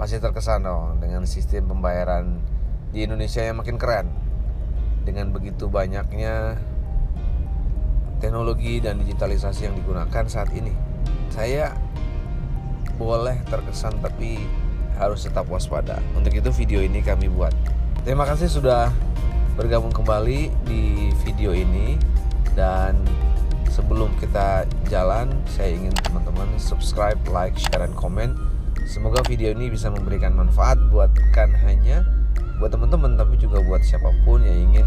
Pasti terkesan dong dengan sistem pembayaran di Indonesia yang makin keren. Dengan begitu banyaknya teknologi dan digitalisasi yang digunakan saat ini, saya boleh terkesan tapi harus tetap waspada. Untuk itu video ini kami buat. Terima kasih sudah bergabung kembali di video ini. Dan sebelum kita jalan, saya ingin teman-teman subscribe, like, share, dan komen. Semoga video ini bisa memberikan manfaat bukan hanya buat teman-teman, tapi juga buat siapapun yang ingin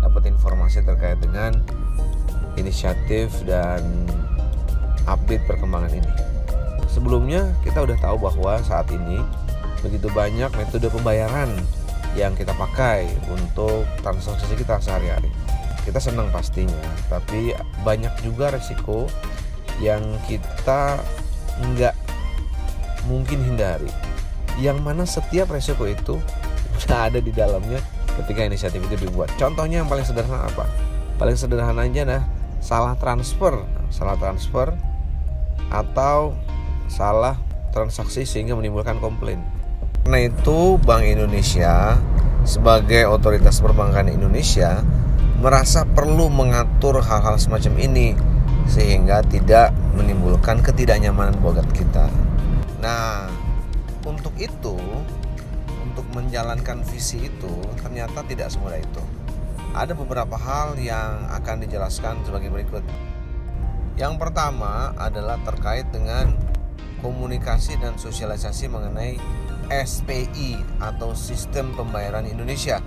dapat informasi terkait dengan inisiatif dan update perkembangan ini. Sebelumnya kita udah tahu bahwa saat ini begitu banyak metode pembayaran yang kita pakai untuk transaksi kita sehari-hari. Kita senang pastinya, tapi banyak juga resiko yang kita nggak mungkin hindari. Yang mana setiap resiko itu udah ada di dalamnya ketika inisiatif itu dibuat. Contohnya yang paling sederhana apa? Paling sederhana aja salah transfer atau salah transaksi sehingga menimbulkan komplain. Karena itu Bank Indonesia sebagai otoritas perbankan Indonesia merasa perlu mengatur hal-hal semacam ini sehingga tidak menimbulkan ketidaknyamanan buat kita. Nah, untuk itu, untuk menjalankan visi itu ternyata tidak semudah itu. Ada beberapa hal yang akan dijelaskan sebagai berikut. Yang pertama adalah terkait dengan komunikasi dan sosialisasi mengenai SPI atau Sistem Pembayaran Indonesia,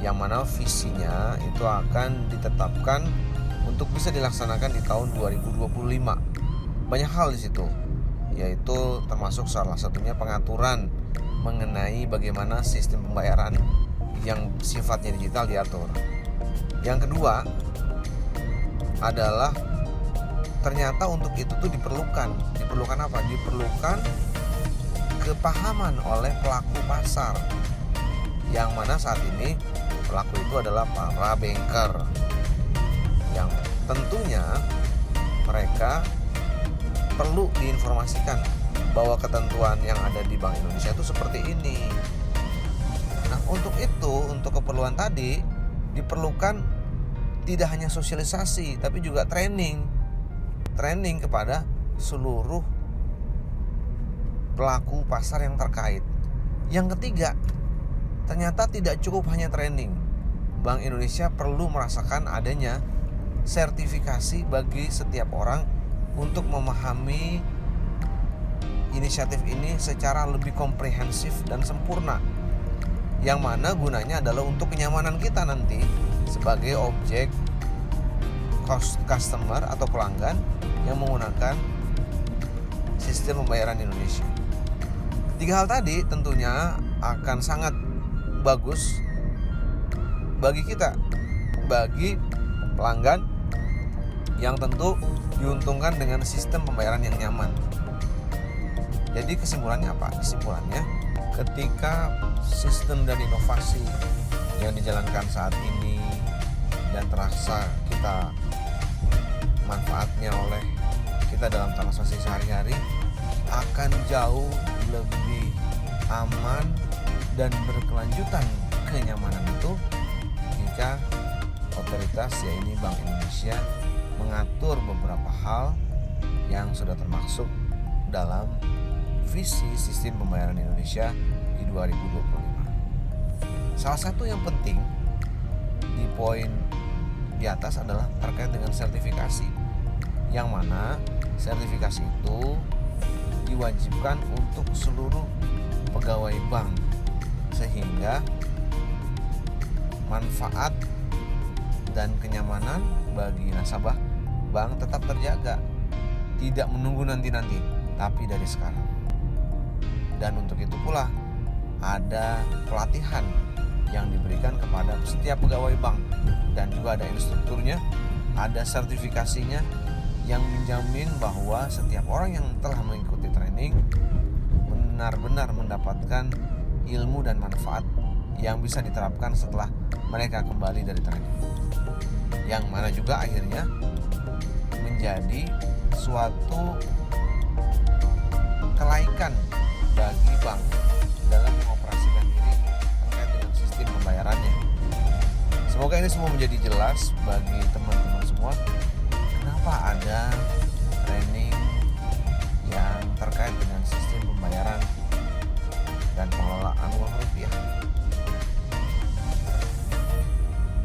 yang mana visinya itu akan ditetapkan untuk bisa dilaksanakan di tahun 2025. Banyak hal di situ, yaitu termasuk salah satunya pengaturan mengenai bagaimana sistem pembayaran yang sifatnya digital diatur. Yang kedua adalah ternyata untuk itu tuh diperlukan apa? Diperlukan kepahaman oleh pelaku pasar, yang mana saat ini pelaku itu adalah para banker, yang tentunya mereka perlu diinformasikan bahwa ketentuan yang ada di Bank Indonesia itu seperti ini. Nah, untuk itu, untuk keperluan tadi diperlukan tidak hanya sosialisasi tapi juga training kepada seluruh pelaku pasar yang terkait. Yang ketiga, ternyata tidak cukup hanya training. Bank Indonesia perlu merasakan adanya sertifikasi bagi setiap orang untuk memahami inisiatif ini secara lebih komprehensif dan sempurna, yang mana gunanya adalah untuk kenyamanan kita nanti sebagai objek customer atau pelanggan yang menggunakan sistem pembayaran Indonesia. Tiga hal tadi tentunya akan sangat bagus bagi kita, bagi pelanggan yang tentu diuntungkan dengan sistem pembayaran yang nyaman. Jadi kesimpulannya apa? Kesimpulannya, ketika sistem dan inovasi yang dijalankan saat ini dan terasa kita manfaatnya oleh kita dalam transaksi sehari-hari, akan jauh lebih aman dan berkelanjutan kenyamanan itu jika otoritas, yaitu Bank Indonesia, mengatur beberapa hal yang sudah termasuk dalam visi sistem pembayaran Indonesia di 2025. Salah satu yang penting di poin di atas adalah terkait dengan sertifikasi, yang mana sertifikasi itu diwajibkan untuk seluruh pegawai bank sehingga manfaat dan kenyamanan bagi nasabah bank tetap terjaga, tidak menunggu nanti-nanti, tapi dari sekarang. Dan untuk itu pula ada pelatihan yang diberikan kepada setiap pegawai bank, dan juga ada instrukturnya, ada sertifikasinya yang menjamin bahwa setiap orang yang telah mengikuti training benar-benar mendapatkan ilmu dan manfaat yang bisa diterapkan setelah mereka kembali dari training, yang mana juga akhirnya menjadi suatu kelaikan bagi bank Semoga ini semua menjadi jelas bagi teman-teman semua kenapa ada training yang terkait dengan sistem pembayaran dan pengelolaan uang rupiah.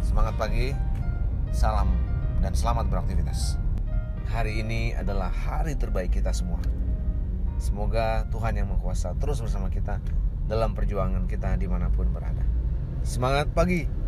Semangat pagi, salam dan selamat beraktivitas. Hari ini adalah hari terbaik kita semua. Semoga Tuhan Yang Maha Kuasa terus bersama kita dalam perjuangan kita dimanapun berada. Semangat pagi.